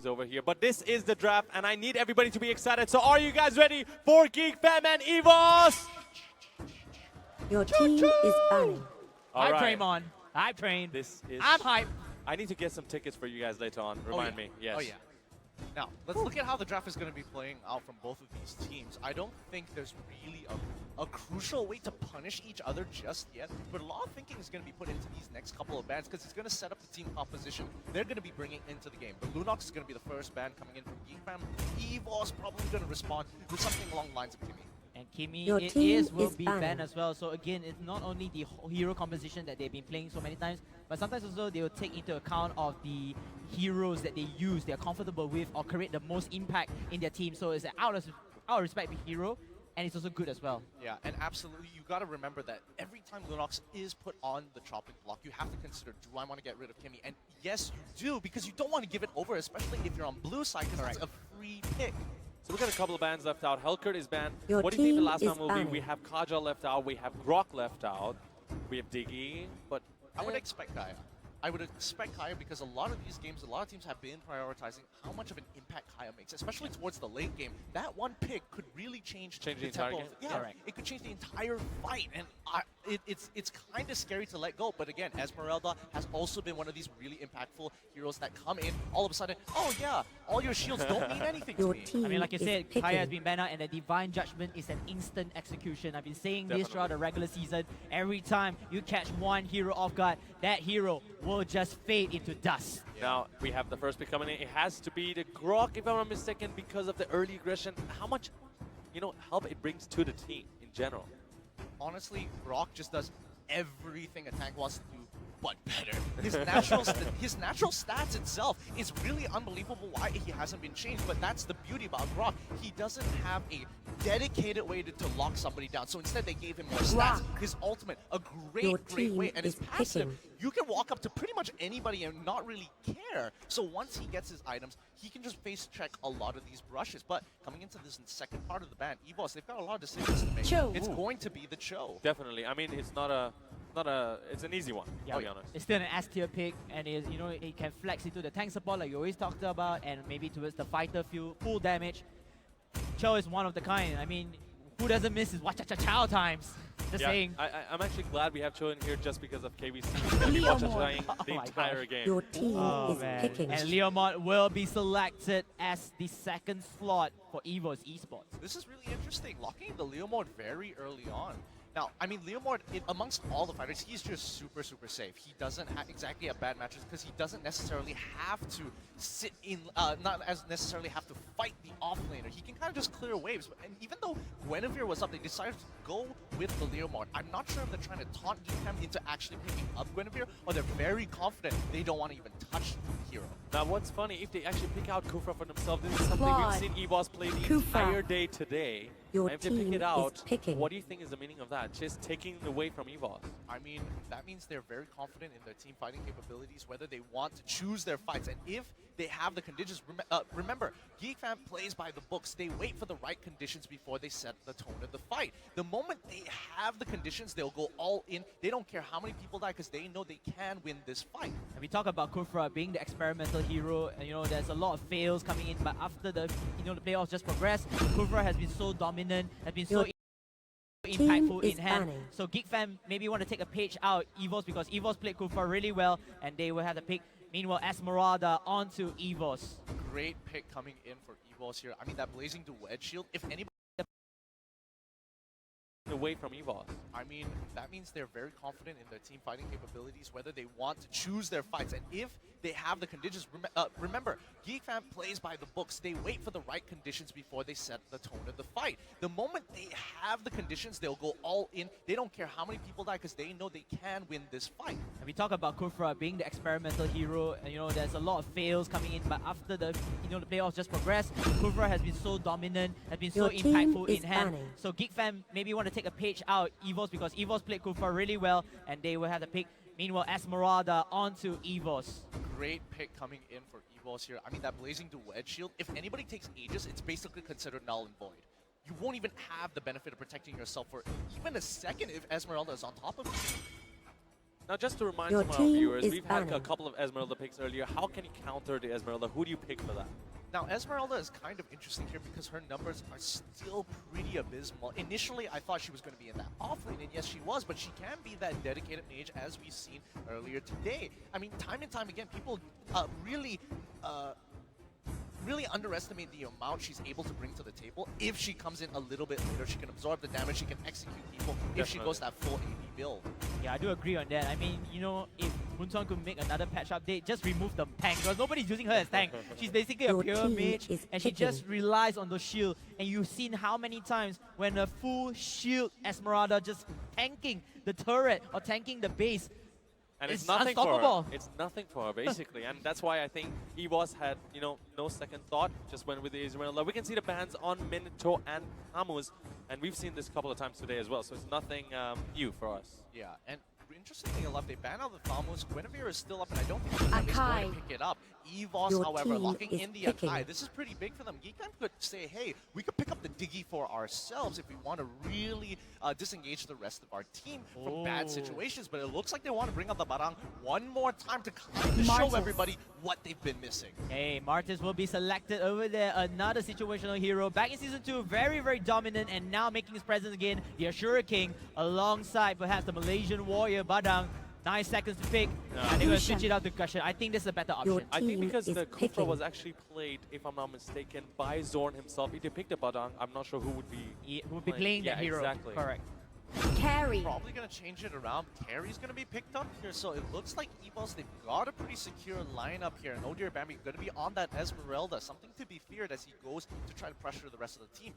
Over here, but this is the draft and I need everybody to be excited. So are you guys ready for GeekFam and Evos? Your team is banning. Hype train on. Hype train. I'm hype. I need to get some tickets for you guys later on. Remind me. Yes. Oh yeah. Now, let's look at how the draft is going to be playing out from both of these teams. I don't think there's really a crucial way to punish each other just yet, but a lot of thinking is going to be put into these next couple of bans because it's going to set up the team composition they're going to be bringing into the game. But Lunox is going to be the first ban coming in from GeekFam. Evos probably going to respond with something along the lines of Kimmy. And Kimmy will be banned as well. So again, it's not only the hero composition that they've been playing so many times, but sometimes also they will take into account of the heroes that they use, they're comfortable with, or create the most impact in their team. So it's an out of respect with hero, and it's also good as well. Yeah, and absolutely, you got to remember that every time Lunox is put on the chopping block, you have to consider, do I want to get rid of Kimmy? And yes, you do, because you don't want to give it over, especially if you're on blue side, because it's a free pick. So we got a couple of bans left out. Helkert is banned. Your what do you think the last team time will be? We have Kaja left out. We have Grok left out. We have Diggy. But I would expect Kaya. I would expect Kaya because a lot of these games, a lot of teams have been prioritizing how much of an impact Kaya makes, especially towards the late game. That one pick could really change the entire tempo. game? Yeah, it could change the entire fight, and it's kind of scary to let go. But again, Esmeralda has also been one of these really impactful heroes that come in all of a sudden. Oh yeah, all your shields don't mean anything to me. I mean, like I said, Kaya has been banned out, and the Divine Judgment is an instant execution. I've been saying this throughout the regular season. Every time you catch one hero off guard, that hero will just fade into dust. Now, we have the first pick coming in. It has to be the Grok, if I'm not mistaken, because of the early aggression. How much, help it brings to the team in general? Honestly, Grok just does everything a tank wants to do, but better. His natural stats itself is really unbelievable why he hasn't been changed, but that's the beauty about Grok. He doesn't have a dedicated way to lock somebody down, so instead they gave him more stats. His ultimate, a great way, and his passive, you can walk up to pretty much anybody and not really care. So once he gets his items, he can just face check a lot of these brushes. But coming into this second part of the ban, Evos, they've got a lot of decisions to make. It's going to be the Cho. Definitely. I mean, it's it's an easy one, to be honest. It's still an S tier pick, and it can flex into the tank support like you always talked about, and maybe towards the fighter full damage. Cho is one of the kind. I mean, who doesn't miss his Wacha-cha-chow times? Just saying. I'm actually glad we have Cho in here just because of KBC. Wacha-cha-ing the entire game. Your team is picking. And Leomod will be selected as the second slot for Evos Esports. This is really interesting, locking the Leomod very early on. Now, I mean, Leomord, amongst all the fighters, he's just super safe. He doesn't exactly have bad matches because he doesn't necessarily have to sit in, necessarily have to fight the offlaner. He can kind of just clear waves. And even though Guinevere was up, they decided to go with the Leomord. I'm not sure if they're trying to taunt GeekFam into actually picking up Guinevere, or they're very confident they don't want to even touch the hero. Now, what's funny, if they actually pick out Kufra for themselves, this is something we've seen Evos play the entire day today. Your if they pick it out, picking. what do you think is the meaning of that? Just taking away from Evos. I mean, that means they're very confident in their team fighting capabilities, whether they want to choose their fights. And if they have the conditions, remember, GeekFam plays by the books. They wait for the right conditions before they set the tone of the fight. The moment they have the conditions, they'll go all in. They don't care how many people die because they know they can win this fight. And we talk about Kufra being the experimental hero, and there's a lot of fails coming in, but after the the playoffs just progressed, Kufra has been so dominant, has been so impactful in hand. So GeekFam maybe want to take a page out Evos because Evos played Kufra really well, and they will have the pick. Meanwhile, Esmeralda onto Evos. Great pick coming in for Evos here. I mean, that Blazing to Wedge shield, if anybody away from Evos. I mean, that means they're very confident in their team fighting capabilities, whether they want to choose their fights. And if they have the conditions, remember, GeekFam plays by the books. They wait for the right conditions before they set the tone of the fight. The moment they have the conditions, they'll go all in. They don't care how many people die because they know they can win this fight. And we talk about Kufra being the experimental hero, and there's a lot of fails coming in, but after the the playoffs just progressed, Kufra has been so dominant, has been so impactful in hand. So GeekFam maybe want to take a page out Evos because Evos played Kufra really well, and they will have the pick. Meanwhile, Esmeralda onto Evos. Great pick coming in for Evos here. I mean, that Blazing to Wedge shield, if anybody takes Aegis, it's basically considered null and void. You won't even have the benefit of protecting yourself for even a second if Esmeralda is on top of you. Now, just to remind Your some of our team viewers, is we've had a banning. couple of Esmeralda picks earlier. How can you counter the Esmeralda? Who do you pick for that? Now, Esmeralda is kind of interesting here because her numbers are still pretty abysmal. Initially, I thought she was going to be in that off lane, and yes, she was, but she can be that dedicated mage as we've seen earlier today. I mean, time and time again, people really underestimate the amount she's able to bring to the table. If she comes in a little bit later, she can absorb the damage, she can execute people if she goes that full AD build. Yeah, I do agree on that. I mean, you know, if Nonton could make another patch update, just remove the tank because nobody's using her as tank. She's basically a Your pure team mage is and she picking. just relies on the shield. And you've seen how many times when a full shield Esmeralda just tanking the turret or tanking the base. And It's it's nothing for her. unstoppable. It's nothing for her, basically. And that's why I think Evos had, you know, no second thought, just went with the Esmeralda. We can see the bans on Minato and Camus, and we've seen this a couple of times today as well, so it's nothing new for us. Yeah, and interestingly enough, they banned out the Thamos. Guinevere is still up, and I don't think GeekFam is going to pick it up. Evos, Your however, team locking is in the picking. Akai. This is pretty big for them. GeekFam could say, hey, we could pick up the Diggy for ourselves if we want to really disengage the rest of our team from bad situations. But it looks like they want to bring up the Barang one more time to kind of show Martis. everybody what they've been missing. Hey, Martis will be selected over there. Another situational hero. Back in Season 2, very, very dominant and now making his presence again. The Ashura King alongside perhaps the Malaysian warrior Badang. 9 seconds to pick. And they're going to switch it out to Gushon. I think this is a better option. I think Team because is the Kufra picking. was actually played, if I'm not mistaken, by Zorn himself. If they picked the Badang, I'm not sure who would be Who would be playing that hero. Exactly. Correct. Carry. Probably going to change it around. Carry's going to be picked up here, so it looks like Evos, they've got a pretty secure lineup here. And Odir Bambi going to be on that Esmeralda, something to be feared as he goes to try to pressure the rest of the team.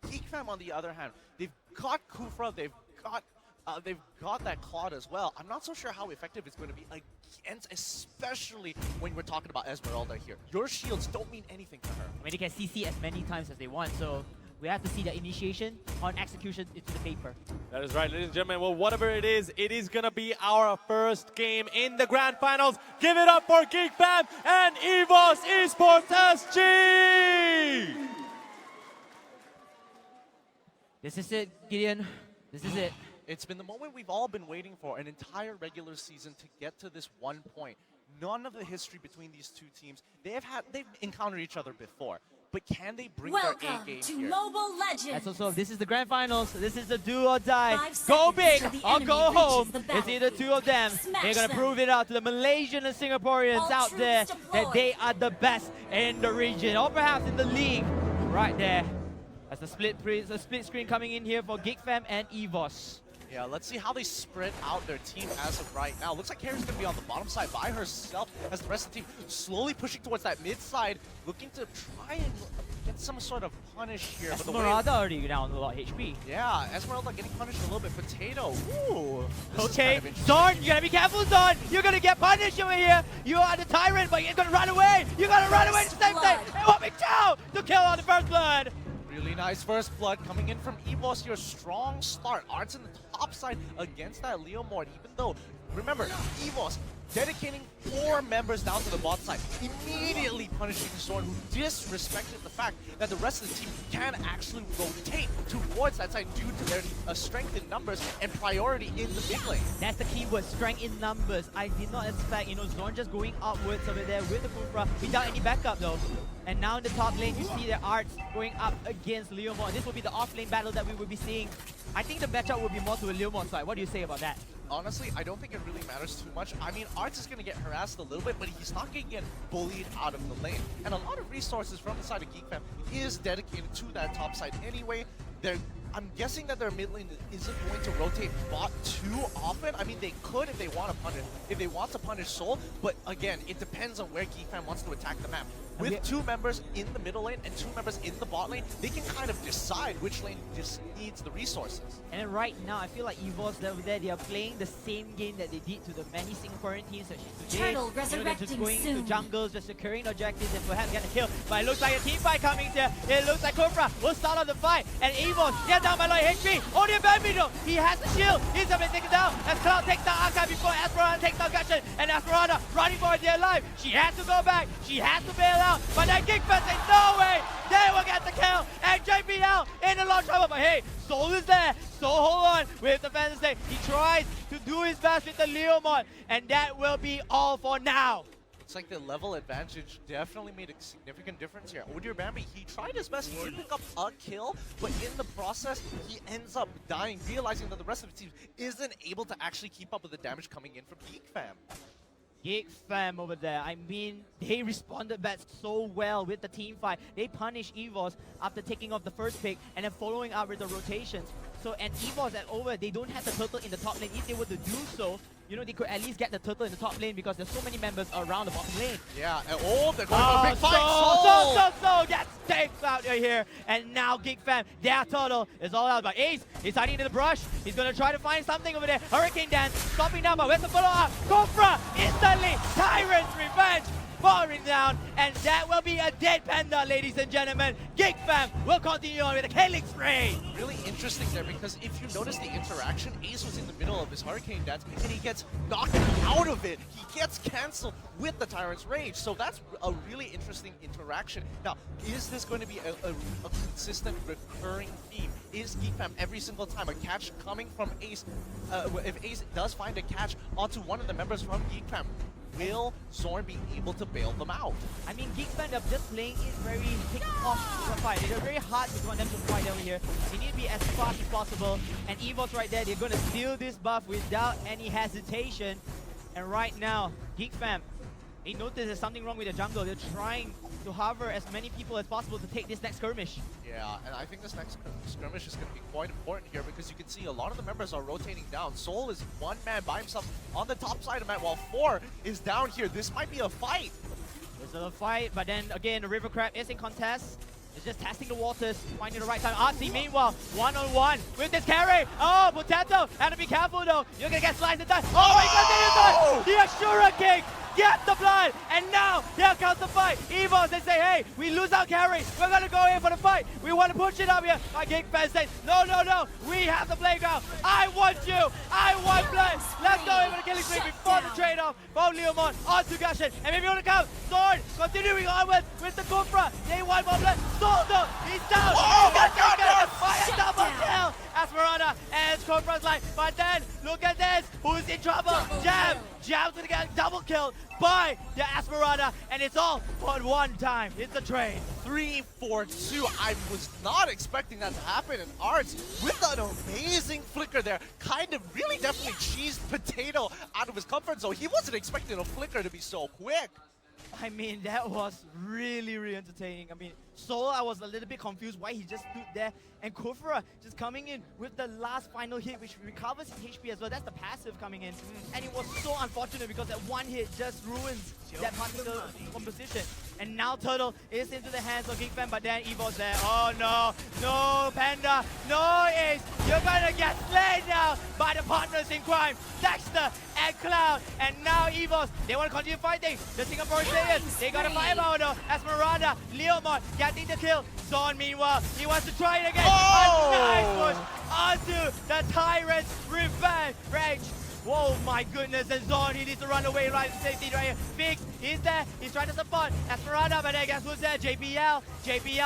GeekFam, on the other hand, they've got Kufra, they've got that Claude as well. I'm not so sure how effective it's going to be against, especially when we're talking about Esmeralda here. Your shields don't mean anything to her. I mean, they can CC as many times as they want, so we have to see the initiation on execution into the paper. That is right, ladies and gentlemen. Well, whatever it is going to be our first game in the Grand Finals. Give it up for GeekFam and Evos Esports SG! This is it, Gideon. This is it. It's been the moment we've all been waiting for, an entire regular season to get to this one point. None of the history between these two teams, they've encountered each other before. But can they bring their A game here? Mobile Legends. That's also, this is the grand finals. This is the do or die. 5 Go seconds big till the or enemy go reaches home. the It's either two of them. Smash They're going to them. prove it out to the Malaysian and Singaporeans All out troops there deployed. that they are the best in the region or perhaps in the league. Right there. That's the split screen coming in here for GeekFam and Evos. Yeah, let's see how they spread out their team as of right now. Looks like Carrie's going to be on the bottom side by herself as the rest of the team slowly pushing towards that mid side, looking to try and get some sort of punish here. But the way- Esmeralda already down a lot of HP. Yeah, Esmeralda getting punished a little bit. Potato, ooh. This is Okay, kind of interesting. Zorn, you gotta be careful, Zorn. You're gonna get punished over here. You are the tyrant, but you're gonna run away. You gotta run away at the same time. Blood. And what we do to kill on the first blood. Really nice first blood coming in from Evos. Your strong start. Art's in the top side against that Leo Mort, even though, remember, Evos dedicating 4 members down to the bot side, immediately punishing Zorn, who disrespected the fact that the rest of the team can actually rotate towards that side due to their strength in numbers and priority in the mid lane. That's the keyword, strength in numbers. I did not expect, Zorn just going upwards over there with the Kufra without any backup though. And now in the top lane, you see their Arts going up against Leomon. This will be the off-lane battle that we will be seeing. I think the matchup will be more to a Leomon side. What do you say about that? Honestly, I don't think it really matters too much. I mean, Arts is going to get harassed a little bit, but he's not going to get bullied out of the lane. And a lot of resources from the side of GeekFam is dedicated to that top side anyway. I'm guessing that their mid lane isn't going to rotate bot too often. I mean, they could if they want to punish Soul, but again, it depends on where GeekFam wants to attack the map. With 2 members in the middle lane and 2 members in the bot lane, they can kind of decide which lane just needs the resources. And then right now, I feel like Evos over there, they are playing the same game that they did to the many Singaporean teams such as today. Turtle They're just resurrecting going to soon. jungles, just securing objectives and perhaps get a kill. But it looks like a team fight coming there. It looks like Kufra will start on the fight. And Evos, yeah, get down by like HP. Only a bad middle. He has the shield. He's gonna be taken down as Cloud takes down Archive before Esperanza takes down Gushin. And Esperanza running for dear life. She has to go back. She has to bail out. But then GeekFam says, no way. They will get the kill. And JPL in a lot of trouble. But hey, Soul is there. So hold on with the fantasy. He tries to do his best with the Leomon. And that will be all for now. It's like the level advantage definitely made a significant difference here. Udyr Bambi, he tried his best, he did pick up a kill, but in the process, he ends up dying, realizing that the rest of the team isn't able to actually keep up with the damage coming in from GeekFam. GeekFam over there, I mean, they responded back so well with the team fight. They punished Evos after taking off the first pick and then following up with the rotations. So, and Evos at over, they don't have the turtle in the top lane. If they were to do so, you know, they could at least get the turtle in the top lane because there's so many members around the bottom lane. Yeah, and they're going for a big fight. So gets takes out here. And now GeekFam, their turtle is all out. But Ace, he's hiding into the brush. He's going to try to find something over there. Hurricane Dance, stopping down, but where's the follow-up? Kofra, instantly, Tyrant's Revenge. Falling down, and that will be a dead panda, ladies and gentlemen. GeekFam will continue on with a killing spree. Really interesting there because if you notice the interaction, Ace was in the middle of his Hurricane Dance and he gets knocked out of it. He gets cancelled with the Tyrant's Rage. So that's a really interesting interaction. Now, is this going to be a consistent recurring theme? Is GeekFam every single time a catch coming from Ace? If Ace does find a catch onto one of the members from GeekFam, will Zorn be able to bail them out? I mean, GeekFam are just playing it very pick off the fight. They're very hard to want them to fight over here. They need to be as fast as possible. And Evos right there, they're going to steal this buff without any hesitation. And right now, GeekFam, they notice there's something wrong with the jungle. They're trying to hover as many people as possible to take this next skirmish. Yeah, and I think this next skirmish is going to be quite important here because you can see a lot of the members are rotating down. Soul is one man by himself on the top side of the map while 4 is down here. This might be a fight. This is a fight, but then again, the River Crab is in contest. It's just testing the waters, finding the right time. RC, meanwhile, one-on-one with this carry. Oh, Potato, have to be careful though. You're gonna get sliced and done. Oh, he continues on. The Ashura King gets the blood, and now here comes the fight. Evos, they say, hey, we lose our carry. We're gonna go in for the fight. We want to push it up here. My GeekFam says, no, we have the playground. I want you. I want blood. Let's go in for the killing spree before the trade-off from Leomon onto Gushin. And maybe you want to come. Zorn continuing onwards with the Kufra. They want more blood. Soldo, he's down. Oh my God, fire double kill. Esmeralda and Kufra's like, but then look at this. Who's in trouble? Jam's gonna get double killed by the Esmeralda, and it's all for one time. It's a trade. 3-4-2. I was not expecting that to happen, and Arts with an amazing flicker there, kind of really definitely cheesed Potato out of his comfort zone. He wasn't expecting a flicker to be so quick. I mean, that was really entertaining. I mean, Soul, I was a little bit confused why he just stood there. And Kufra just coming in with the last final hit, which recovers his HP as well. That's the passive coming in. And it was so unfortunate because that one hit just ruins that particular composition. And now Turtle is into the hands of GeekFam, but then Evo's there. Oh no, Panda, no Ace. You're gonna get slain now by the partners in crime, Dexter and Cloud. And now Evos, they want to continue fighting. The Singaporean players, they got a firepower though. Esmeralda, Leomon getting the kill. Zorn, meanwhile, he wants to try it again. Oh! A nice push onto the Tyrant's Rage. Whoa, my goodness, and Zorn, he needs to run away right to safety right here. Fix, he's there, he's trying to support Esmeralda, but then guess who's there? JPL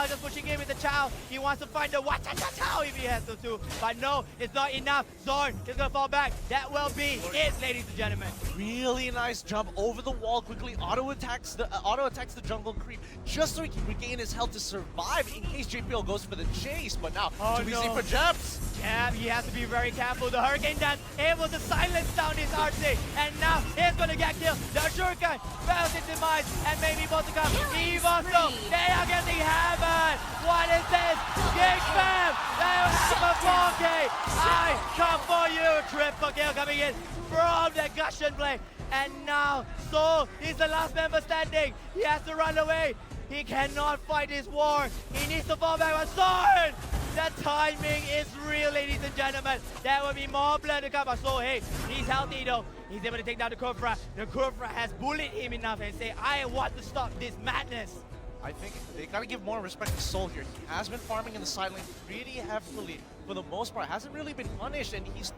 just pushing in with the Chow. He wants to find the Chow if he has to too. But no, it's not enough. Zorn is gonna fall back. That will be it, ladies and gentlemen. Really nice jump over the wall, quickly auto attacks the jungle creep just so he can regain his health to survive in case JPL goes for the chase. But now, too easy for Jeps. Yeah, he has to be very careful. The Hurricane Dance able to silence down his RC, and now he's gonna get killed. The Shuriken fails its demise, and maybe about to come. Evos, they are getting hammered. What is this? GeekFam, they have a 4K. I come for you. Triple kill coming in from the Gushin play. And now Soul is the last member standing. He has to run away. He cannot fight this war. He needs to fall back on Zorn. The timing is real, ladies and gentlemen. There will be more blood to come. So hey, he's healthy though. He's able to take down the Kufra. The Kufra has bullied him enough and say, I want to stop this madness. I think they gotta give more respect to Soul here. He has been farming in the side lane pretty heavily, for the most part, hasn't really been punished, and he's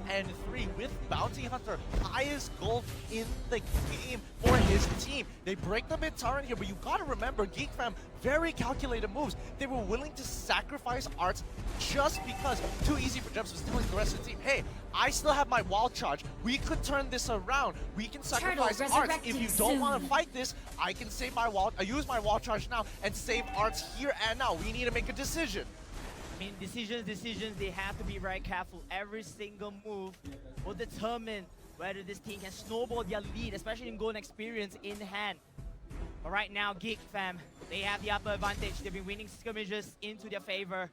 3-3 with Bounty Hunter, highest goal in the game for his team. They break the mid-turret here, but you gotta remember, GeekFam, very calculated moves. They were willing to sacrifice Arts just because Too Easy for Gems was telling the rest of the team, hey, I still have my wild charge. We could turn this around. We can sacrifice Arts. If you don't want to fight this, I can save my use my wild charge now and save Arts here and now. We need to make a decision. I mean, decisions, they have to be very careful. Every single move will determine whether this team can snowball their lead, especially in goal experience in hand. But right now, GeekFam, they have the upper advantage. They've been winning skirmishes into their favor.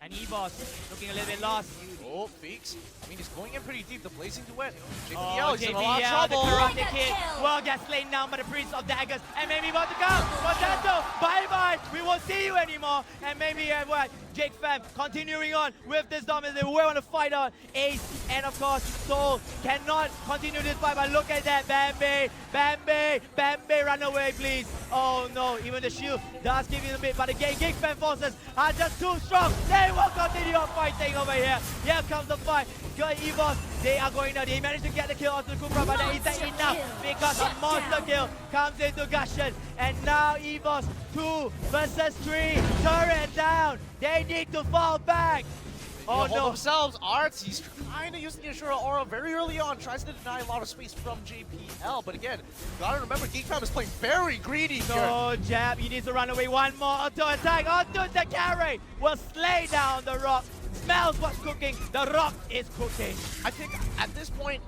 And Evos looking a little bit lost. Oh, Feeks. I mean, he's going in pretty deep. The blazing duet. JPL, Oh, he's in a lot of JPL, the trouble. Karate Kid will get slain down by the Prince of Daggers. And maybe about to come. Potato, bye-bye. We won't see you anymore. And maybe what? GeekFam continuing on with this dominance. They will want to fight out Ace. And of course, Soul cannot continue this fight. But look at that. Bambi, run away, please. Oh no, even the shield does give you a bit. But again, GeekFam forces are just too strong. They will continue on fighting over here. Here comes the fight. Good Evos, they are going now. They managed to get the kill onto the Kufra, but that isn't enough because a monster kill comes into Gushen. And now Evos 2 versus 3. Turret down. They need to fall back. Oh Hold no. themselves. Arts, he's kind of using the Ashura Aura very early on. Tries to deny a lot of space from JPL. But again, you gotta remember, GeekFam is playing very greedy here. No, Jab, he needs to run away. One more auto attack onto the carry. Will slay down the rock. Smells what's cooking. The rock is cooking. I think at this point,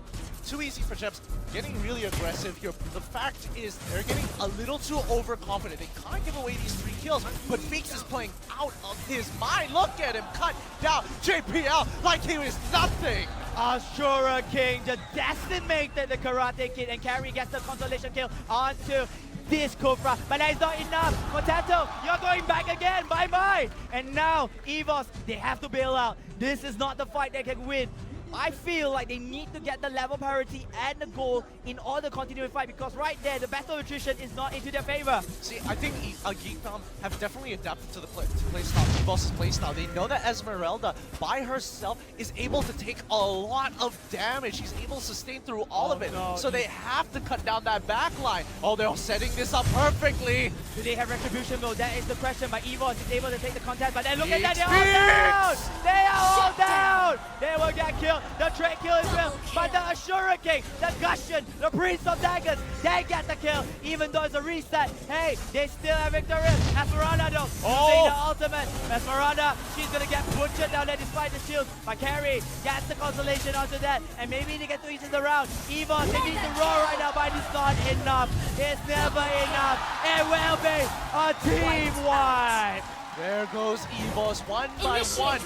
Too Easy for Gems getting really aggressive here. The fact is they're getting a little too overconfident. They can't give away these 3 kills, but Feeks is playing out of his mind. Look at him cut down JPL like he was nothing. Ashura King just decimated the Karate Kid, and Carry gets the consolation kill onto this Kufra, but that is not enough. Potato, you're going back again, bye-bye. And now, Evos, they have to bail out. This is not the fight they can win. I feel like they need to get the level parity and the goal in order to continue the fight, because right there, the battle attrition is not into their favor. See, I think GeekFam have definitely adapted to the playstyle, Evos' playstyle. They know that Esmeralda, by herself, is able to take a lot of damage. She's able to sustain through all of it. No. So they have to cut down that back line. Oh, they're setting this up perfectly. Do they have retribution though? That is the question. But Evos is able to take the contest, but then look at that, they're all down! They are all down! They will get killed. The trade kill is real, but the Ashura King, the Gushen, the Prince of Daggers, they get the kill, even though it's a reset. Hey, they still have victory. Esmeralda though, using the ultimate. Esmeralda, she's gonna get butchered down there despite the shield. But Carry gets the consolation onto that, and maybe they get to each the round. Evos, they need to roll right now, but it's not enough. It's never enough. It will be a team wipe. There goes Evos, one by one.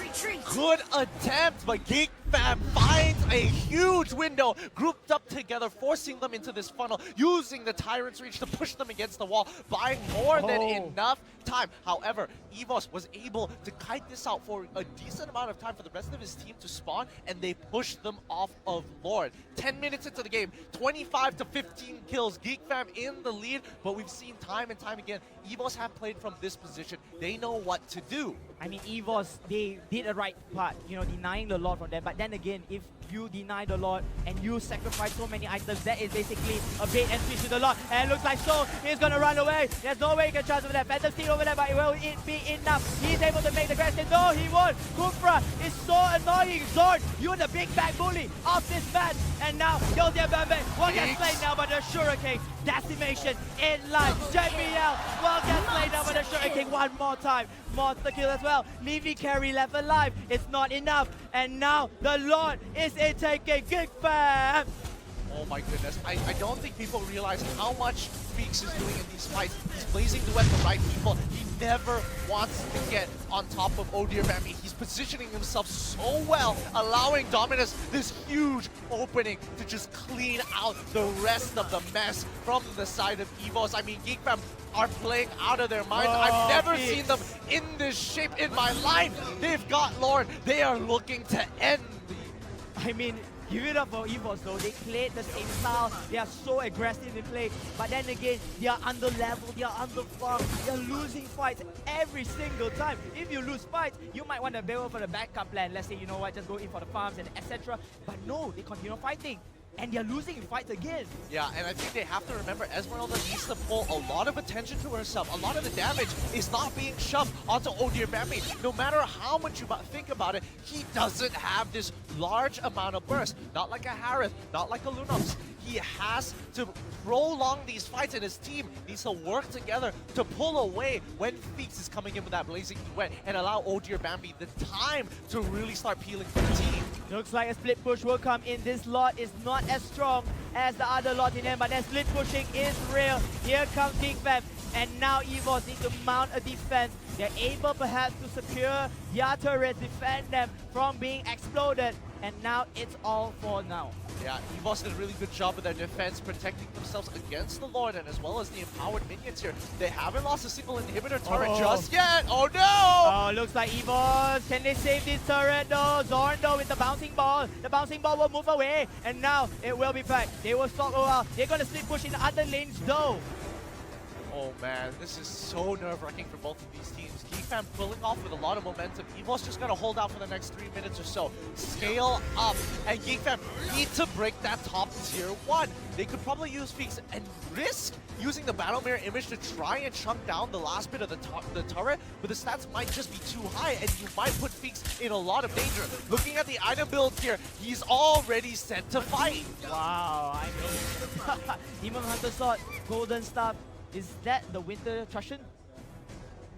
Good attempt, but GeekFam finds a huge window, grouped up together, forcing them into this funnel, using the Tyrant's Reach to push them against the wall, buying more than enough time. However, Evos was able to kite this out for a decent amount of time for the rest of his team to spawn, and they pushed them off of Lord. 10 minutes into the game, 25 to 15 kills. GeekFam in the lead, but we've seen time and time again, Evos have played from this position. They know what to do. I mean, Evos, they did the right part, you know, denying the Lord from them. But then again, if you deny the Lord and you sacrifice so many items, that is basically a bait and switch to the Lord. And it looks like Soul is going to run away. There's no way he can transfer that. Phantom Steed over there, but will it be enough? He's able to make the grass. No, he won't. Kufra is so annoying. Zord, you're the big bad bully of this match. And now, Yodia Bambe will get slain now by the Ashura King. Decimation in line. JBL will get slain now by the Ashura King one more time. Monster kill as well. Leaving Carry left alive. It's not enough. And now the Lord is taking GeekFam. Oh my goodness, I don't think people realize how much Feeks is doing in these fights. He's blazing the the right people. He never wants to get on top of Oh Dear Bambi. He's positioning himself so well, allowing Dominus this huge opening to just clean out the rest of the mess from the side of Evos. I mean, GeekFam are playing out of their minds. I've never seen them in this shape in my life. They've got Lord. They are looking to end I mean, Give it up for Evos though. They played the same style. They are so aggressive in play. But then again, they are under level. They are under farm. They are losing fights every single time. If you lose fights, you might want to bail for the backup plan. Let's say, you know what, just go in for the farms and etc. But no, they continue fighting. And they're losing fights again. Yeah, and I think they have to remember Esmeralda needs to pull a lot of attention to herself. A lot of the damage is not being shoved onto Odir Bambi. No matter how much you think about it, he doesn't have this large amount of burst. Not like a Harith, not like a Lunox. He has to prolong these fights, and his team needs to work together to pull away when Feeks is coming in with that blazing wet and allow Odir Bambi the time to really start peeling for the team. Looks like a split push will come in. This lot is not as strong as the other lot in them, but then split pushing is real. Here comes GeekFam, and now Evos need to mount a defense. They're able perhaps to secure their turrets, defend them from being exploded, and now it's all for now. Yeah, Evos did a really good job with their defense, protecting themselves against the Lord and as well as the empowered minions here. They haven't lost a single inhibitor turret just yet. Oh no! Oh, looks like Evos. Can they save this turret though? Zorn though with the bouncing ball. The bouncing ball will move away, and now it will be back. They will stalk a while. They're gonna split push in the other lanes though. Oh man, this is so nerve-wracking for both of these teams. GeekFam pulling off with a lot of momentum. Evos just gotta hold out for the next 3 minutes or so. Scale up, and GeekFam need to break that top tier 1. They could probably use Feeks and risk using the Battle Mirror image to try and chunk down the last bit of the turret, but the stats might just be too high, and you might put Feeks in a lot of danger. Looking at the item build here, he's already set to fight. Wow, I mean, Demon Hunter Sword, Golden Staff. Is that the Winter Trussion?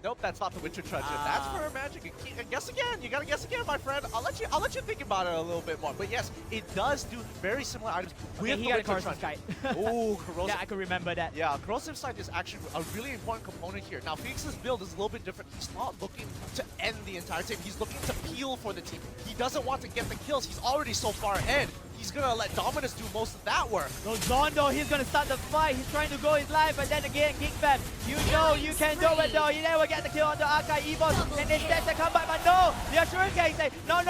Nope, that's not the Winter Truncheon. That's for magic. Guess again. You gotta guess again, my friend. I'll let you think about it a little bit more. But yes, it does do very similar items with the Winter Truncheon. Oh, corrosive. Yeah, I could remember that. Yeah, corrosive sight is actually a really important component here. Now, Phoenix's build is a little bit different. He's not looking to end the entire team. He's looking to peel for the team. He doesn't want to get the kills. He's already so far ahead. He's gonna let Dominus do most of that work. So Zondo, he's gonna start the fight. He's trying to go his life, but then again, GeekFam, you know you can do it though. You never get the kill on the Archive Evos, and instead they come back, but no, the Assurance Gang say, no,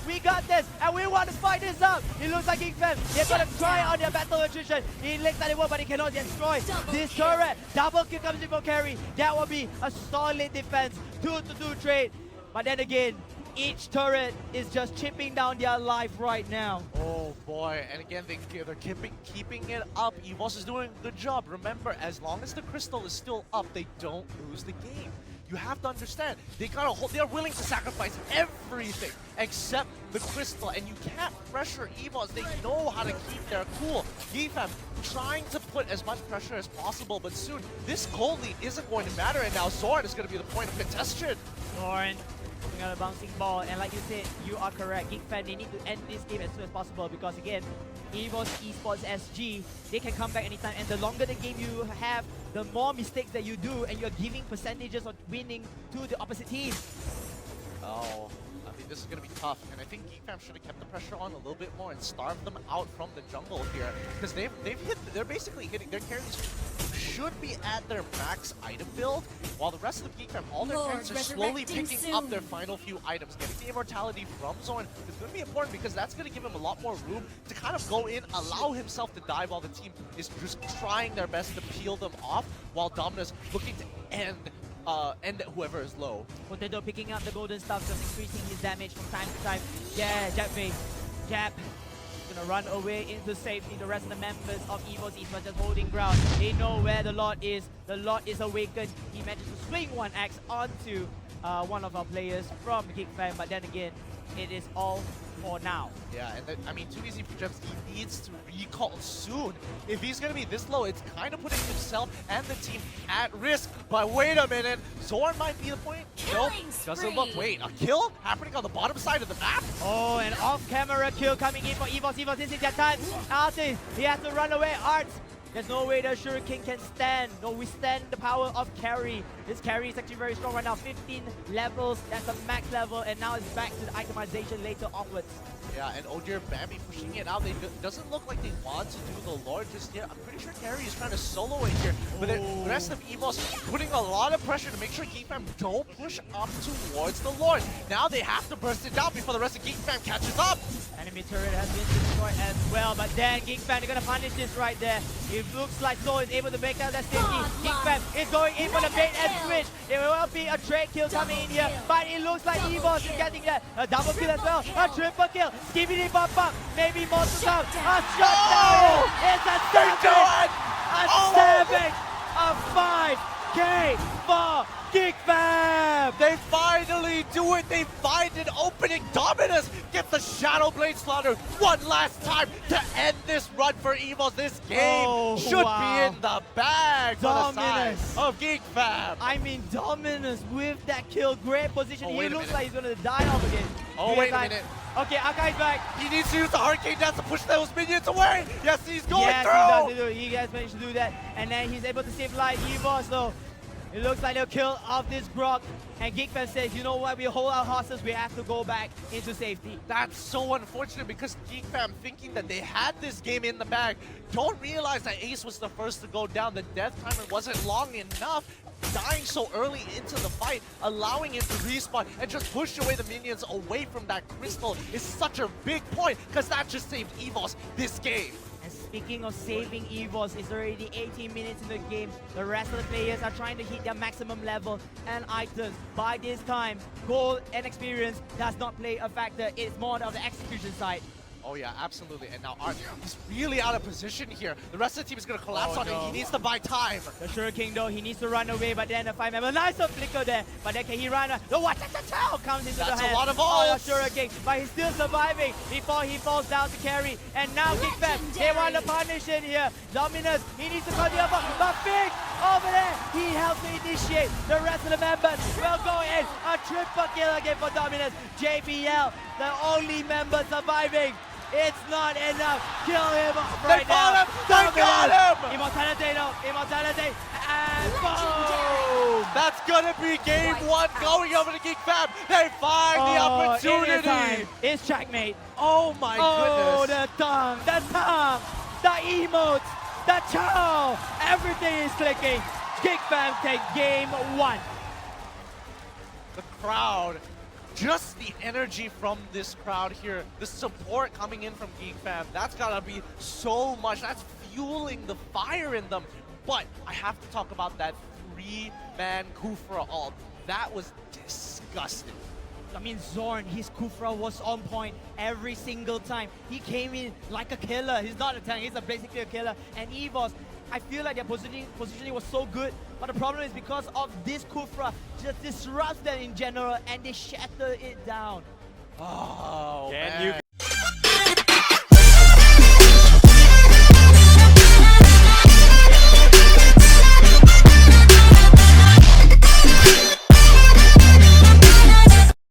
we got this, and we want to fight this up. It looks like GeekFam, they're gonna try on their battle attrition. He licks at it, but he cannot destroy this turret. Double kill comes in for carry. That will be a solid defense, 2-2 trade. But then again, each turret is just chipping down their life right now. Oh boy, and again, they're keeping it up. Evos is doing a good job. Remember, as long as the crystal is still up, they don't lose the game. You have to understand, they're willing to sacrifice everything except the crystal, and you can't pressure Evos. They know how to keep their cool. GeekFam trying to put as much pressure as possible, but soon this gold lead isn't going to matter, and now Zorn is going to be the point of contention. Zorn looking at a bouncing ball, and like you said, you are correct. GeekFam, they need to end this game as soon as possible because again, Evos Esports SG, they can come back anytime, and the longer the game you have, the more mistakes that you do, and you're giving percentages of winning to the opposite team. Oh, I mean, this is going to be tough, and I think GeekFam should have kept the pressure on a little bit more and starved them out from the jungle here, because they're basically hitting, their carries should be at their max item build, while the rest of the GeekFam, all their carries are slowly picking up their final few items. Getting the immortality from Zorn is going to be important because that's going to give him a lot more room to kind of go in, allow himself to die while the team is just trying their best to peel them off, while Dominus looking to end whoever is low. Potato picking up the golden stuff, just increasing his damage from time to time. Yeah, Jab face. Jab gonna run away into safety. The rest of the members of Evos Esports just holding ground. They know where the Lord is. The Lord is awakened. He managed to swing one axe onto one of our players from GeekFam, but then again, it is all for now. Yeah, and I mean, too easy for Gems. He needs to recall soon. If he's going to be this low, it's kind of putting himself and the team at risk. But wait a minute, Zorn might be the point. Nope, doesn't look. Wait, a kill happening on the bottom side of the map? Oh, an off-camera kill coming in for Evos. Evos, this is their time. Artis, he has to run away. Arts, there's no way the Shuriken can withstand the power of carry. This carry is actually very strong right now. 15 levels, that's the max level, and now it's back to the itemization later onwards. Yeah, and oh dear, Bambi pushing it out. Doesn't look like they want to do the Lord just yet. I'm pretty sure Carry is trying to solo it here, but the rest of Evos putting a lot of pressure to make sure GeekFam don't push up towards the Lord. Now they have to burst it down before the rest of GeekFam catches up. Enemy turret has been destroyed as well, but then GeekFam, they're gonna punish this right there. It looks like Soul is able to make out that safety. GeekFam is going in for the bait and switch. There will be a trade kill coming in here, but it looks like Evos is getting that. A double kill as well, a triple kill. Skibidi bump up, maybe more to come. A shutdown! It's a 7! A 7! A 5K for GeekFam! They finally do it! They find an opening! Dominus gets the Shadow Blade Slaughter one last time to end this run for Evos. This game should be in the bag for the side of GeekFam. I mean, Dominus with that kill, great position. He looks like he's gonna die off again. Oh, wait a minute. Okay, Akai's back. He needs to use the Hurricane Dance to push those minions away. Yes, he's going through. Yes, he does. He has managed to do that. And then he's able to save life. Evos, though. It looks like they'll kill off this Grok. And GeekFam says, you know what, we hold our horses, we have to go back into safety. That's so unfortunate because GeekFam, thinking that they had this game in the bag, don't realize that Ace was the first to go down. The death timer wasn't long enough, dying so early into the fight, allowing him to respawn and just push away the minions away from that crystal is such a big point because that just saved Evos this game. And speaking of saving Evos, it's already 18 minutes in the game. The rest of the players are trying to hit their maximum level and items. By this time, gold and experience does not play a factor. It's more of the execution side. Oh yeah, absolutely. And now Art is really out of position here. The rest of the team is going to collapse on him. He needs to buy time. The Shuriken though, he needs to run away, but then the 5-member, nice flicker there. But then can he run? The Watachachao comes into the hand. That's a lot of ults. ults. Shuriken, but he's still surviving before he falls down to carry. And now GeekFam, they want to punish it here. Dominus, he needs to cut the other, but Big over there, he helps to initiate. The rest of the members will go in. A triple kill again for Dominus. JBL, the only member surviving. It's not enough. Kill him right now. They got him! Immortality, no. Immortality. And boom! That's gonna be game one going over to GeekFam. They find the opportunity. It's checkmate. Oh my Oh, goodness. the tongue, the emotes, the chow. Everything is clicking. GeekFam take game one. The crowd. Just the energy from this crowd here, the support coming in from GeekFam, that's gotta be so much. That's fueling the fire in them. But I have to talk about that 3-man Kufra ult. That was disgusting. I mean, Zorn, his Kufra was on point every single time. He came in like a killer. He's not a tank, he's basically a killer. And Evos, I feel like their positioning was so good, but the problem is because of this Kufra just disrupts them in general and they shatter it down. Oh, Can man. you